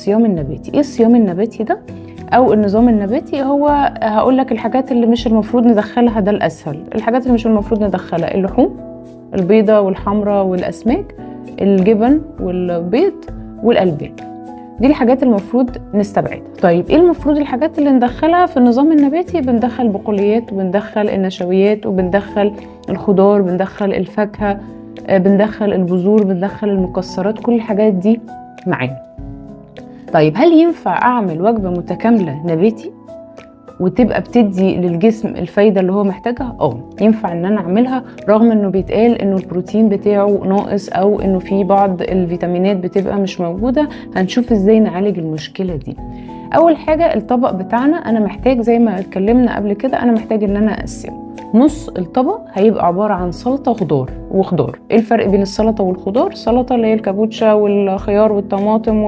الصيام النباتي. ايه الصيام النباتي ده او النظام النباتي؟ هو هقول لك الحاجات اللي مش المفروض ندخلها، ده الاسهل. الحاجات اللي مش المفروض ندخلها: اللحوم، البيضة والحمرة والاسماك، الجبن والبيض والالبان. دي الحاجات المفروض نستبعدها. طيب ايه المفروض الحاجات اللي ندخلها في النظام النباتي؟ بندخل البقوليات وبندخل النشويات وبندخل الخضار، بندخل الفاكهة، بندخل البذور، بندخل المكسرات، كل الحاجات دي معانا. طيب هل ينفع اعمل وجبة متكاملة نباتي وتبقى بتدي للجسم الفايدة اللي هو محتاجها؟ ينفع ان انا اعملها، رغم انه بيتقال انه البروتين بتاعه ناقص او انه في بعض الفيتامينات بتبقى مش موجودة. هنشوف ازاي نعالج المشكلة دي. اول حاجة الطبق بتاعنا، انا محتاج زي ما اتكلمنا قبل كده، انا محتاج ان انا اقسمه. نص الطبق هيبقى عبارة عن سلطة وخضار. ايه الفرق بين السلطة والخضار؟ السلطة اللي هي الكابوتشا والخيار والطماطم